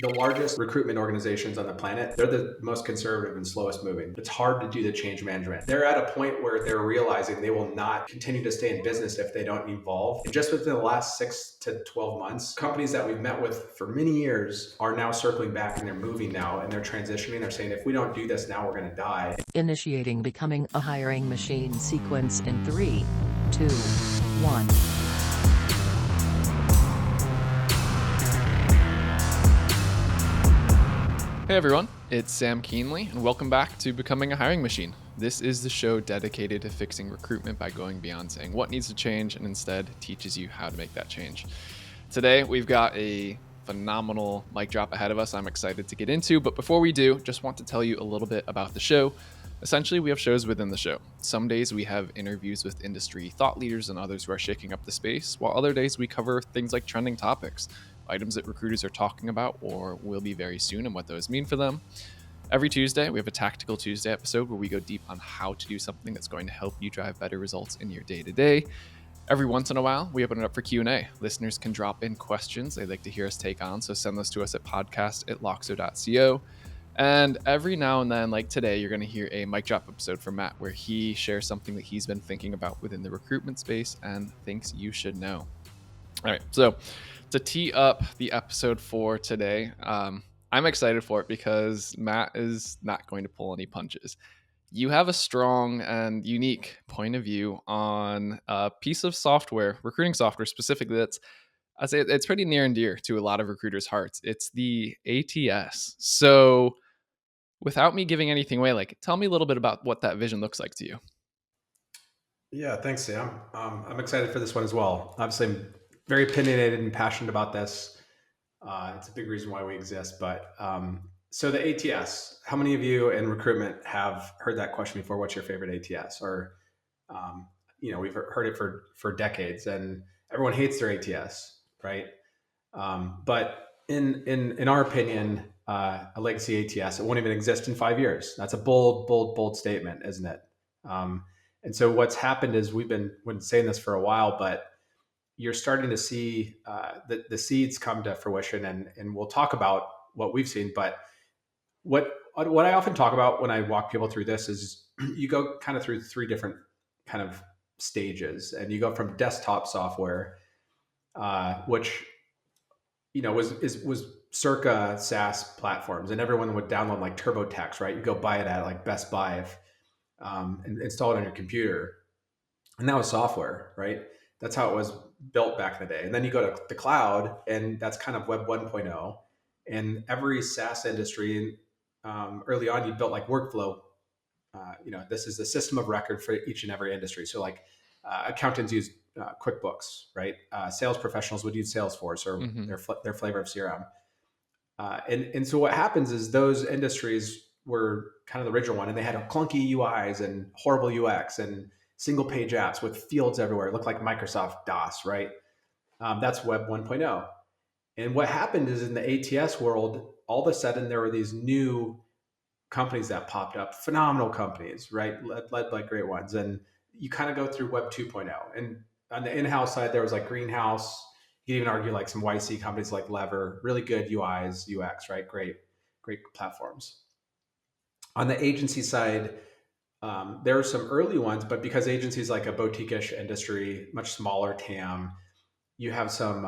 The largest recruitment organizations on the planet, they're the most conservative and slowest moving. It's hard to do the change management. They're at a point where they're realizing they will not continue to stay in business if they don't evolve. And just within the last 6 to 12 months, companies that we've met with for many years are now circling back and they're moving now and they're transitioning. They're saying, if we don't do this now, we're going to die. Initiating becoming a hiring machine sequence in 3, 2, 1. Hey everyone, it's Sam Keenley, and welcome back to Becoming a Hiring Machine. This is the show dedicated to fixing recruitment by going beyond saying what needs to change and instead teaches you how to make that change. Today, we've got a phenomenal mic drop ahead of us I'm excited to get into, but before we do, just want to tell you a little bit about the show. Essentially, we have shows within the show. Some days we have interviews with industry thought leaders and others who are shaking up the space, while other days we cover things like trending topics, items that recruiters are talking about or will be very soon and what those mean for them. Every Tuesday, we have a Tactical Tuesday episode where we go deep on how to do something that's going to help you drive better results in your day-to-day. Every once in a while, we open it up for Q&A. Listeners can drop in questions they'd like to hear us take on, so send those to us at podcast@loxo.co. And every now and then, like today, you're going to hear a mic drop episode from Matt where he shares something that he's been thinking about within the recruitment space and thinks you should know. All right, so to tee up the episode for today, I'm excited for it because Matt is not going to pull any punches. You have a strong and unique point of view on a piece of software, recruiting software specifically, that's, I'd say it's pretty near and dear to a lot of recruiters' hearts. It's the ATS. So without me giving anything away, tell me a little bit about what that vision looks like to you. Yeah, thanks, Sam. I'm excited for this one as well. Obviously, I'm very opinionated and passionate about this. It's a big reason why we exist. But so the ATS, how many of you in recruitment have heard that question before? What's your favorite ATS? Or, we've heard it for decades, and everyone hates their ATS, right? But in our opinion, a legacy ATS, it won't even exist in 5 years. That's a bold, bold, bold statement, isn't it? And so what's happened is we've been saying this for a while, but you're starting to see the seeds come to fruition, and we'll talk about what we've seen. But what I often talk about when I walk people through this is you go kind of through three different kind of stages, and you go from desktop software, which was circa SaaS platforms, and everyone would download like TurboTax, right? You go buy it at like Best Buy, and install it on your computer, and that was software, right? That's how it was built back in the day. And then you go to the cloud, and that's kind of Web 1.0. And every SaaS industry, early on, you built like workflow. This is the system of record for each and every industry. So like accountants use QuickBooks, right? Sales professionals would use Salesforce or their flavor of CRM. And so what happens is those industries were kind of the original one, and they had clunky UIs and horrible UX and single page apps with fields everywhere. It looked like Microsoft DOS, right? That's Web 1.0. And what happened is in the ATS world, all of a sudden there were these new companies that popped up, phenomenal companies, right? Led by great ones. And you kind of go through Web 2.0. And on the in-house side, there was like Greenhouse. You can even argue like some YC companies like Lever, really good UIs, UX, right? Great platforms. On the agency side, there are some early ones, but because agency is like a boutique-ish industry, much smaller TAM, you have some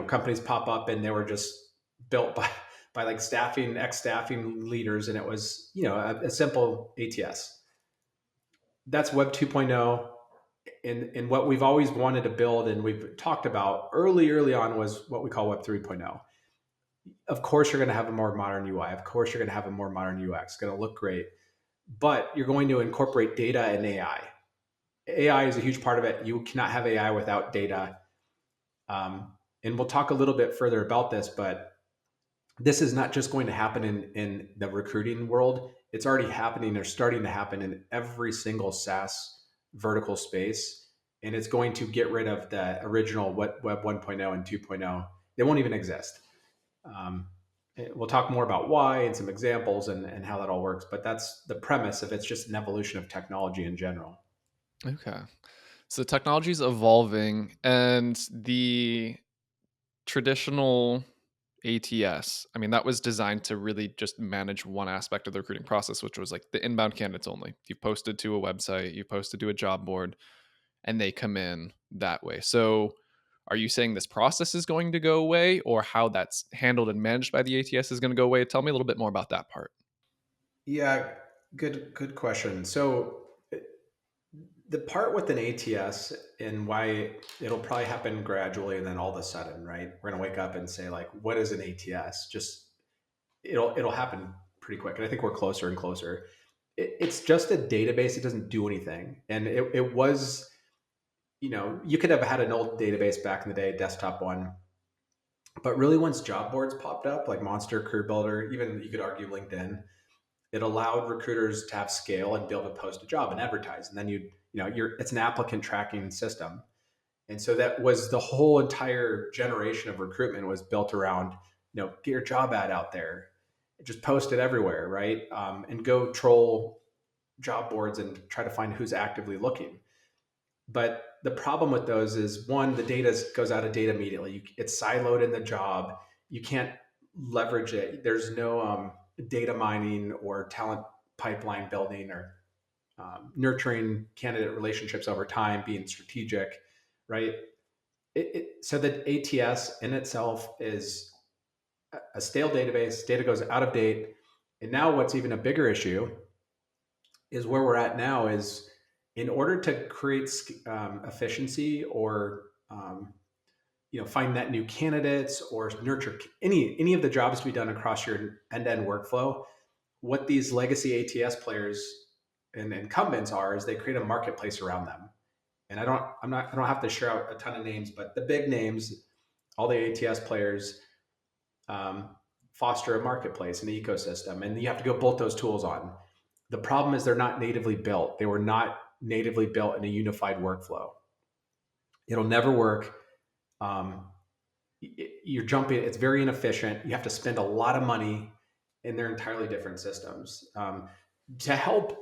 companies pop up, and they were just built by like ex-staffing leaders, and it was a simple ATS. That's Web 2.0. And what we've always wanted to build, and we've talked about early on, was what we call Web 3.0. Of course, you're going to have a more modern UI. Of course, you're going to have a more modern UX. It's going to look great, but you're going to incorporate data and AI. AI is a huge part of it. You cannot have AI without data. And we'll talk a little bit further about this, but this is not just going to happen in the recruiting world. It's already happening or starting to happen in every single SaaS vertical space. And it's going to get rid of the original Web 1.0 and 2.0. They won't even exist. We'll talk more about why and some examples and how that all works. But that's the premise of it's just an evolution of technology in general. Okay. So technology is evolving, and the traditional ATS, I mean, that was designed to really just manage one aspect of the recruiting process, which was like the inbound candidates only. You posted to a website, you posted to a job board, and they come in that way. So, are you saying this process is going to go away, or how that's handled and managed by the ATS is going to go away? Tell me a little bit more about that part. Yeah, good question. So the part with an ATS and why it'll probably happen gradually and then all of a sudden, right? We're gonna wake up and say like, what is an ATS? Just it'll happen pretty quick, and I think we're closer and closer. It's just a database. It doesn't do anything, and it was, you could have had an old database back in the day, desktop one, but really once job boards popped up like Monster, Career Builder, even you could argue LinkedIn, it allowed recruiters to have scale and be able to post a job and advertise. And then it's an applicant tracking system. And so that was the whole entire generation of recruitment was built around, get your job ad out there, just post it everywhere, right? And go troll job boards and try to find who's actively looking. But the problem with those is one, the data goes out of date immediately. It's siloed in the job. You can't leverage it. There's no data mining or talent pipeline building or nurturing candidate relationships over time, being strategic, right? So the ATS in itself is a stale database. Data goes out of date. And now what's even a bigger issue is where we're at now is in order to create efficiency or find net new candidates or nurture any of the jobs to be done across your end-to-end workflow, what these legacy ATS players and incumbents are is they create a marketplace around them. And I don't have to share out a ton of names, but the big names, all the ATS players, foster a marketplace, an ecosystem, and you have to go bolt those tools on. The problem is they're not natively built. They were not natively built in a unified workflow. It'll never work. You're jumping, it's very inefficient. You have to spend a lot of money, and they're entirely different systems. To help,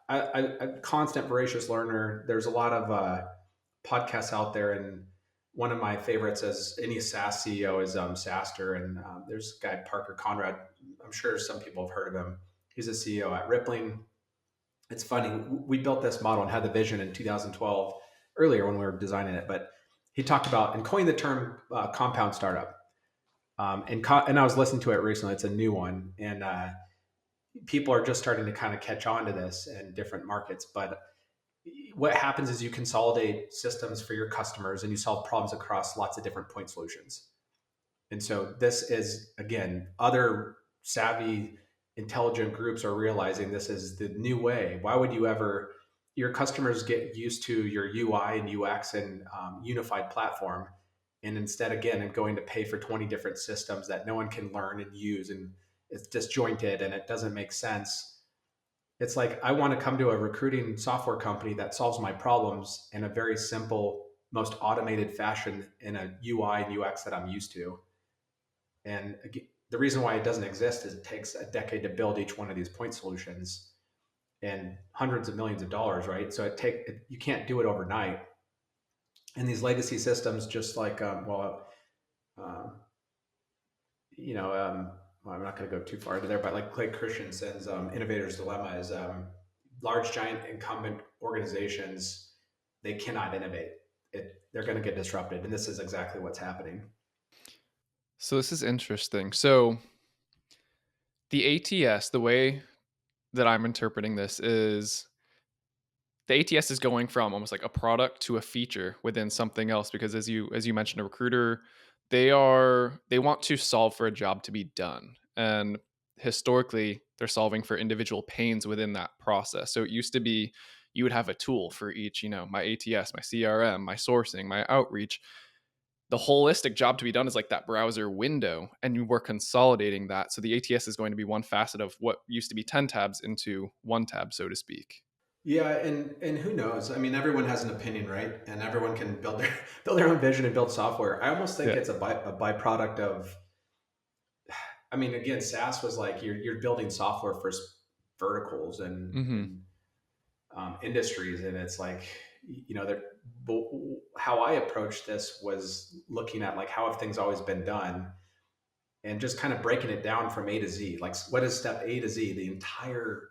a constant voracious learner, there's a lot of podcasts out there, and one of my favorites is any SaaS CEO is SaaStr, and there's a guy, Parker Conrad. I'm sure some people have heard of him. He's a CEO at Rippling. It's funny, we built this model and had the vision in 2012, earlier when we were designing it, but he talked about and coined the term compound startup. And I was listening to it recently. It's a new one, and people are just starting to kind of catch on to this in different markets. But what happens is you consolidate systems for your customers and you solve problems across lots of different point solutions. And so this is, again, other savvy, intelligent groups are realizing this is the new way. Why would you ever, your customers get used to your UI and UX and unified platform. And instead, again, of going to pay for 20 different systems that no one can learn and use, and it's disjointed and it doesn't make sense. It's like, I want to come to a recruiting software company that solves my problems in a very simple, most automated fashion in a UI and UX that I'm used to. And the reason why it doesn't exist is it takes a decade to build each one of these point solutions and hundreds of millions of dollars, right? So you can't do it overnight. And these legacy systems, just like, well, I'm not going to go too far into there, but like Clay Christensen's Innovator's Dilemma is large, giant incumbent organizations, they cannot innovate. They're going to get disrupted. And this is exactly what's happening. So this is interesting. So the ATS, the way that I'm interpreting this is the ATS is going from almost like a product to a feature within something else, because as you mentioned, a recruiter, they want to solve for a job to be done. And historically, they're solving for individual pains within that process. So it used to be you would have a tool for each, my ATS, my CRM, my sourcing, my outreach. The holistic job to be done is like that browser window, and we're consolidating that. So the ATS is going to be one facet of what used to be 10 tabs into one tab, so to speak. Yeah, and who knows? I mean, everyone has an opinion, right? And everyone can build their build their own vision and build software. I almost think Yeah. it's a byproduct of. I mean, again, SaaS was like you're building software for verticals and, Mm-hmm. industries, and it's like, that. How I approached this was looking at like how have things always been done, and just kind of breaking it down from A to Z. Like, what is step A to Z, the entire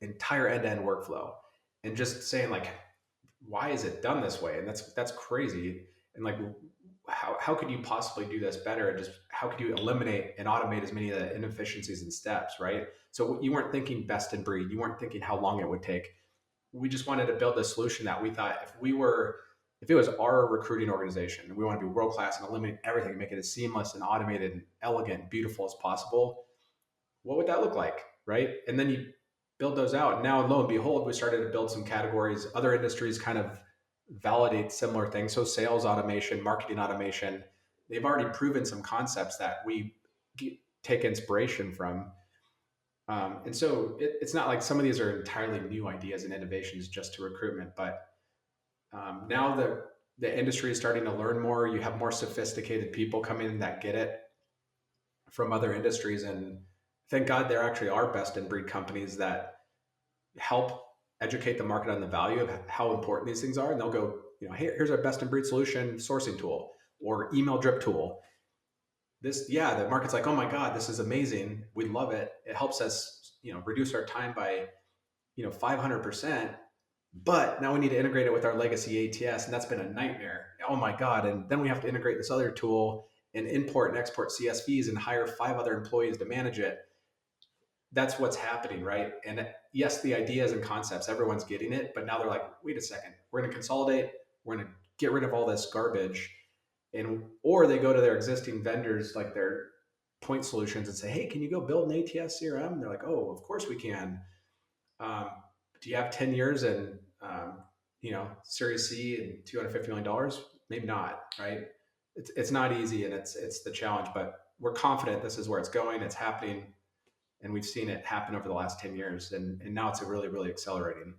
end-to-end workflow, and just saying like, why is it done this way? And that's crazy. And like, how could you possibly do this better? And just how could you eliminate and automate as many of the inefficiencies and steps, right? So you weren't thinking best in breed. You weren't thinking how long it would take. We just wanted to build a solution that we thought if it was our recruiting organization and we want to be world class and eliminate everything, make it as seamless and automated and elegant and beautiful as possible, what would that look like, right? And then you build those out. And now, lo and behold, we started to build some categories. Other industries kind of validate similar things. So sales automation, marketing automation, they've already proven some concepts that we take inspiration from. And so it's not like some of these are entirely new ideas and innovations just to recruitment, but now the industry is starting to learn more. You have more sophisticated people coming in that get it from other industries, and thank God there actually are best in breed companies that help educate the market on the value of how important these things are. And they'll go, hey, here's our best in breed solution sourcing tool or email drip tool. This, yeah, the market's like, oh my God, this is amazing. We love it. It helps us, reduce our time by, 500%. But now we need to integrate it with our legacy ATS, and that's been a nightmare. Oh my God. And then we have to integrate this other tool and import and export CSVs and hire 5 other employees to manage it. That's what's happening, right? And yes, the ideas and concepts, everyone's getting it, but now they're like, wait a second, we're going to consolidate, we're going to get rid of all this garbage, and or they go to their existing vendors, like their point solutions, and say, hey, can you go build an ATS CRM? And they're like, oh, of course we can. Um, do you have 10 years and Series C and $250 million? Maybe not, right? It's not easy, and it's the challenge, but we're confident this is where it's going. It's happening, and we've seen it happen over the last 10 years, and now it's really, really accelerating.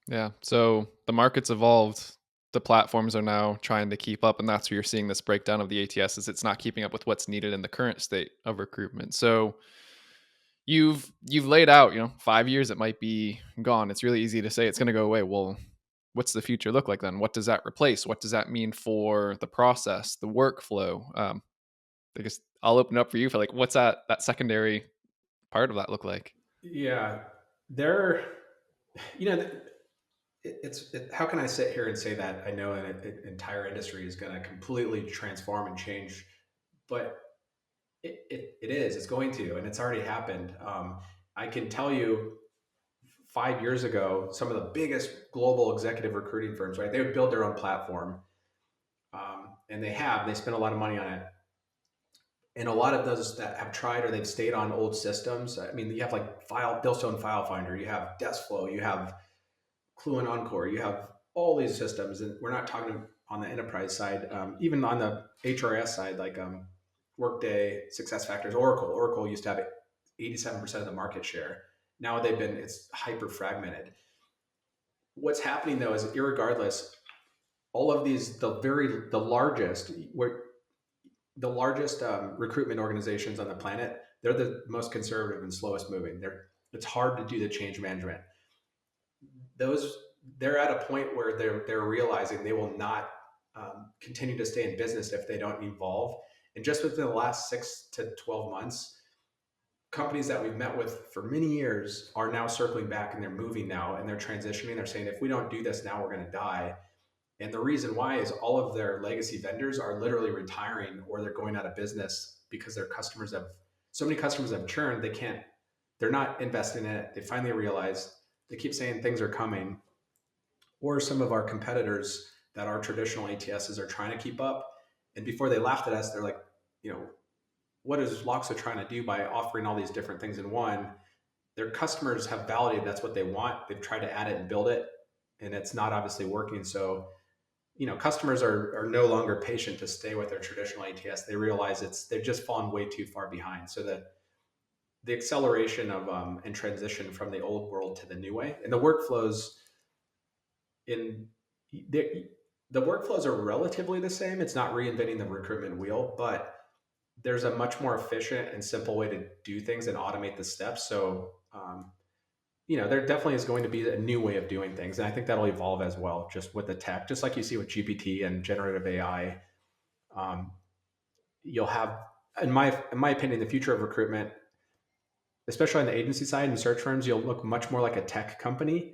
Yeah. So the market's evolved. The platforms are now trying to keep up, and that's where you're seeing this breakdown of the ATS is it's not keeping up with what's needed in the current state of recruitment. So you've laid out, 5 years it might be gone. It's really easy to say it's going to go away. Well, what's the future look like then? What does that replace? What does that mean for the process, the workflow? I guess I'll open up for you for like, what's that secondary part of that look like? Yeah, there, you know, how can I sit here and say that I know an entire industry is going to completely transform and change, but it's going to, and it's already happened. I can tell you 5 years ago, some of the biggest global executive recruiting firms, right? They would build their own platform, and they spent a lot of money on it. And a lot of those that have tried or they've stayed on old systems. I mean, you have like Billstone File Finder, you have Deskflow, you have Clue and Encore, you have all these systems, and we're not talking on the enterprise side, even on the HRS side, like Workday, SuccessFactors, Oracle. Oracle used to have 87% of the market share. Now it's hyper fragmented. What's happening though is, irregardless, all of these, the largest recruitment organizations on the planet, they're the most conservative and slowest moving. It's hard to do the change management. They're at a point where they're realizing they will not continue to stay in business if they don't evolve. And just within the last 6 to 12 months, companies that we've met with for many years are now circling back, and they're moving now, and they're transitioning. They're saying, if we don't do this now, we're going to die. And the reason why is all of their legacy vendors are literally retiring, or they're going out of business because so many customers have churned. They're not investing in it. They finally realize, they keep saying things are coming, or some of our competitors that are traditional ATSs are trying to keep up. And before they laughed at us, they're like, what is Loxa trying to do by offering all these different things in one? Their customers have validated that's what they want. They've tried to add it and build it, and it's not obviously working. So, customers are no longer patient to stay with their traditional ATS. They realize they've just fallen way too far behind. So the acceleration of and transition from the old world to the new way, and the workflows in the workflows are relatively the same. It's not reinventing the recruitment wheel, but there's a much more efficient and simple way to do things and automate the steps. So, there definitely is going to be a new way of doing things. And I think that'll evolve as well, just with the tech, just like you see with GPT and generative AI. You'll have in my opinion, the future of recruitment, especially on the agency side and search firms, you'll look much more like a tech company,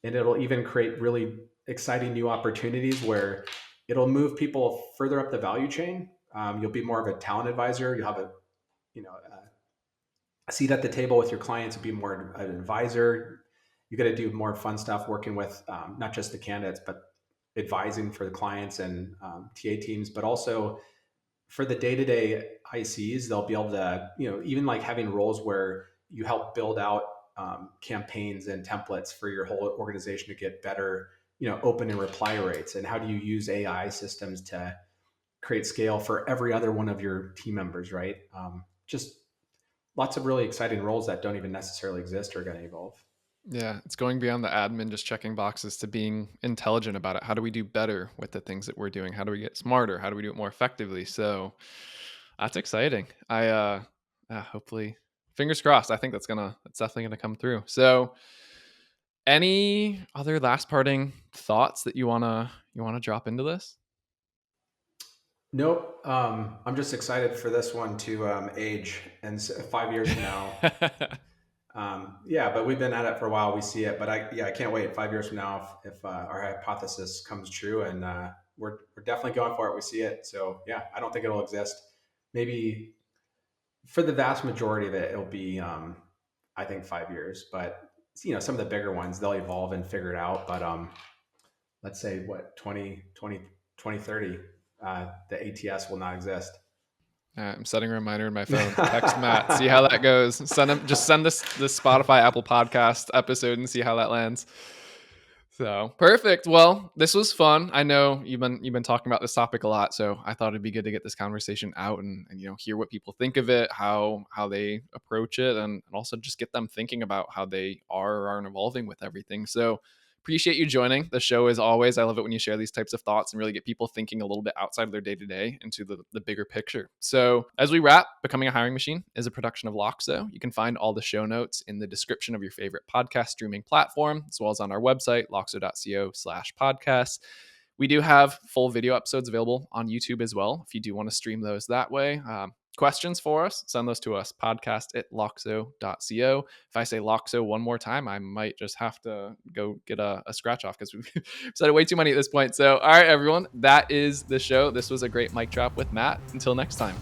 and it'll even create really exciting new opportunities where it'll move people further up the value chain. You'll be more of a talent advisor. You'll have a seat at the table with your clients. Be more an advisor. You got to do more fun stuff, working with not just the candidates, but advising for the clients and TA teams, but also for the day-to-day ICs, they'll be able to, even like having roles where you help build out campaigns and templates for your whole organization to get better, open and reply rates. And how do you use AI systems to create scale for every other one of your team members, right? Just lots of really exciting roles that don't even necessarily exist are going to evolve. Yeah, it's going beyond the admin just checking boxes to being intelligent about it. How do we do better with the things that we're doing? How do we get smarter? How do we do it more effectively? So that's exciting. Hopefully, fingers crossed. I think that's definitely gonna come through. So any other last parting thoughts that you wanna drop into this? Nope. I'm just excited for this one to age, and 5 years from now, yeah, but we've been at it for a while. We see it, but I can't wait 5 years from now if our hypothesis comes true, and we're definitely going for it. We see it, so yeah, I don't think it'll exist. Maybe for the vast majority of it, it'll be I think 5 years, but some of the bigger ones they'll evolve and figure it out. But let's say what 2030, the ATS will not exist. I'm setting a reminder in my phone. Text Matt, see how that goes. Send this Spotify, Apple Podcast episode and see how that lands. So perfect. Well, this was fun. I know you've been talking about this topic a lot, so I thought it'd be good to get this conversation out and hear what people think of it, how they approach it, and also just get them thinking about how they are or aren't evolving with everything. So appreciate you joining the show as always. I love it when you share these types of thoughts and really get people thinking a little bit outside of their day to day into the bigger picture. So as we wrap, Becoming a Hiring Machine is a production of Loxo. You can find all the show notes in the description of your favorite podcast streaming platform, as well as on our website, loxo.co/podcasts. We do have full video episodes available on YouTube as well, if you do want to stream those that way. Questions for us, send those to us, podcast@loxo.co. If I say Loxo one more time, I might just have to go get a scratch off because we've said it way too many at this point. So, all right, everyone, that is the show. This was a great mic drop with Matt. Until next time.